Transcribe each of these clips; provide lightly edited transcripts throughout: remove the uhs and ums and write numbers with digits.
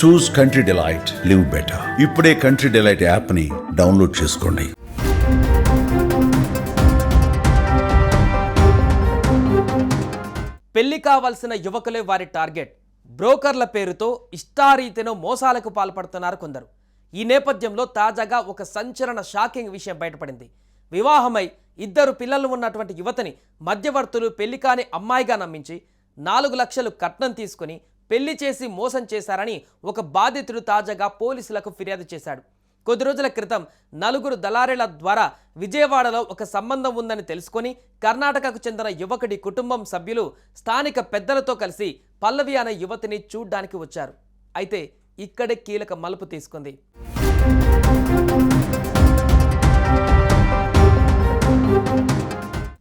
చూస్ country delight, live better. ఇప్పుడే country delight app ని download చేసుకోండి. పెళ్లి కావాల్సిన యువకులే వారి టార్గెట్. బ్రోకర్ల పేరుతో ఇష్టారీతిన మోసాలకు పాల్పడుతున్నారు కొందరు. ఈ నేపథ్యంలో తాజాగా ఒక సంచలన షాకింగ్ విషయం బయటపడింది. వివాహమై 2 పిల్లలు ఉన్నటువంటి యువతిని మధ్యవర్తులు పెళ్లి కాని అమ్మాయిగా నమ్మించి 4 లక్షలు కట్నం తీసుకుని పెళ్లి చేసి మోసం చేశారని ఒక బాధితుడు తాజాగా పోలీసులకు ఫిర్యాదు చేశాడు. కొద్ది రోజుల క్రితం 4 దళారీల ద్వారా విజయవాడలో ఒక సంబంధం ఉందని తెలుసుకొని కర్ణాటకకు చెందిన యువకుడి కుటుంబం సభ్యులు స్థానిక పెద్దలతో కలిసి పల్లవి అనే యువతిని చూడ్డానికి వచ్చారు. అయితే ఇక్కడే కీలక మలుపు తీసుకుంది.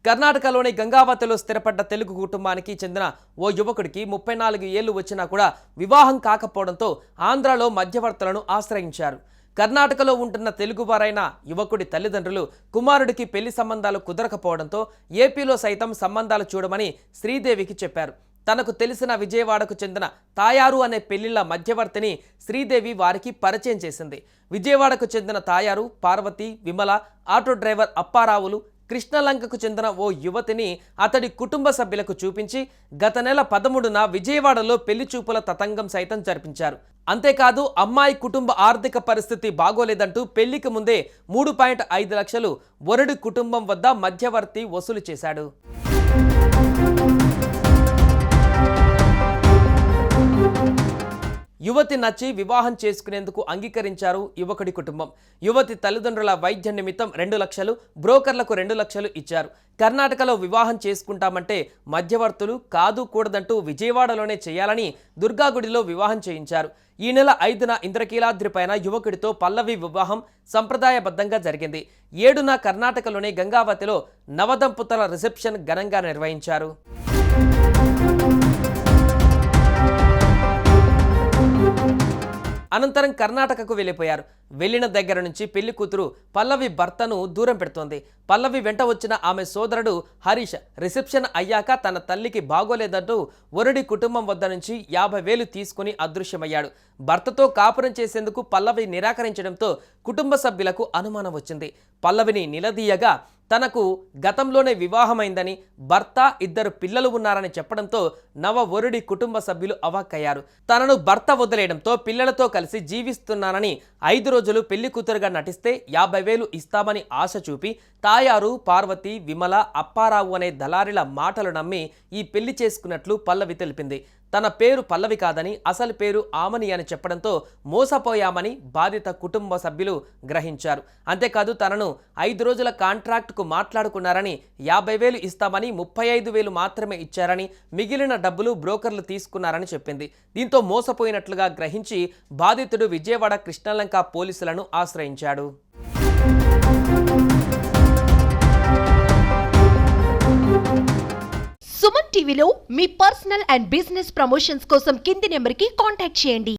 కర్ణాటకలోని గంగావతిలో స్థిరపడ్డ తెలుగు కుటుంబానికి చెందిన ఓ యువకుడికి 34 ఏళ్లు వచ్చినా కూడా వివాహం కాకపోవడంతో ఆంధ్రాలో మధ్యవర్తులను ఆశ్రయించారు. కర్ణాటకలో ఉంటున్న తెలుగువారైన యువకుడి తల్లిదండ్రులు కుమారుడికి పెళ్లి సంబంధాలు కుదరకపోవడంతో ఏపీలో సైతం సంబంధాలు చూడమని శ్రీదేవికి చెప్పారు. తనకు తెలిసిన విజయవాడకు చెందిన తాయారు అనే పెళ్లిళ్ల మధ్యవర్తిని శ్రీదేవి వారికి పరిచయం చేసింది. విజయవాడకు చెందిన తాయారు, పార్వతి, విమల, ఆటో డ్రైవర్ అప్పారావులు కృష్ణలంకకు చెందిన ఓ యువతిని అతడి కుటుంబ సభ్యులకు చూపించి గత నెల 13న విజయవాడలో పెళ్లి చూపుల తతంగం సైతం జరిపించారు. అంతేకాదు అమ్మాయి కుటుంబ ఆర్థిక పరిస్థితి బాగోలేదంటూ పెళ్లికి ముందే 3.5 లక్షలు వరుడి కుటుంబం వద్ద మధ్యవర్తి వసూలు చేశాడు. యువతి నచ్చి వివాహం చేసుకునేందుకు అంగీకరించారు యువకుడి కుటుంబం. యువతి తల్లిదండ్రుల వైద్య నిమిత్తం 2 లక్షలు, బ్రోకర్లకు 2 లక్షలు ఇచ్చారు. కర్ణాటకలో వివాహం చేసుకుంటామంటే మధ్యవర్తులు కాదు కూడదంటూ విజయవాడలోనే చేయాలని దుర్గాగుడిలో వివాహం చేయించారు. ఈ నెల 5న ఇంద్రకీలాద్రి పైన యువకుడితో పల్లవి వివాహం సంప్రదాయబద్ధంగా జరిగింది. 7న కర్ణాటకలోని గంగావతిలో నవదంపతుల రిసెప్షన్ ఘనంగా నిర్వహించారు. అనంతరం కర్ణాటకకు వెళ్ళిపోయారు. వెళ్లిన దగ్గర నుంచి పెళ్లి కూతురు పల్లవి భర్తను దూరం పెడుతోంది. పల్లవి వెంట వచ్చిన ఆమె సోదరుడు హరీష్ రిసెప్షన్ అయ్యాక తన తల్లికి బాగోలేదంటూ వరుడి కుటుంబం వద్ద నుంచి 50,000 తీసుకుని అదృశ్యమయ్యాడు. భర్తతో కాపురం చేసేందుకు పల్లవి నిరాకరించడంతో కుటుంబ సభ్యులకు అనుమానం వచ్చింది. పల్లవిని నిలదీయగా తనకు గతంలోనే వివాహమైందని, భర్త 2 పిల్లలు ఉన్నారని చెప్పడంతో నవవరుడి కుటుంబ సభ్యులు అవాక్కయ్యారు. తనను భర్త వదిలేయడంతో పిల్లలతో కలిసి జీవిస్తున్నానని 5 రోజులు పెళ్లి కూతురుగా నటిస్తే 50,000 ఇస్తామని ఆశ చూపి తాయారు, పార్వతి, విమల, అప్పారావు అనే దళారీల మాటలు నమ్మి ఈ పెళ్లి చేసుకున్నట్లు పల్లవి తెలిపింది. తన పేరు పల్లవి కాదని అసలు పేరు ఆమని అని చెప్పడంతో మోసపోయామని బాధిత కుటుంబ సభ్యులు గ్రహించారు. అంతేకాదు తనను 5 రోజుల కాంట్రాక్టుకు మాట్లాడుకున్నారని 50,000 ఇస్తామని 35,000 మాత్రమే ఇచ్చారని, మిగిలిన డబ్బులు బ్రోకర్లు తీసుకున్నారని చెప్పింది. దీంతో మోసపోయినట్లుగా గ్రహించి బాధితుడు విజయవాడ కృష్ణలంక పోలీసులను ఆశ్రయించాడు. సుమన్ టీవీలో మీ పర్సనల్ అండ్ బిజినెస్ ప్రమోషన్స్ కోసం కింది నెంబర్కి కాంటాక్ట్ చేయండి.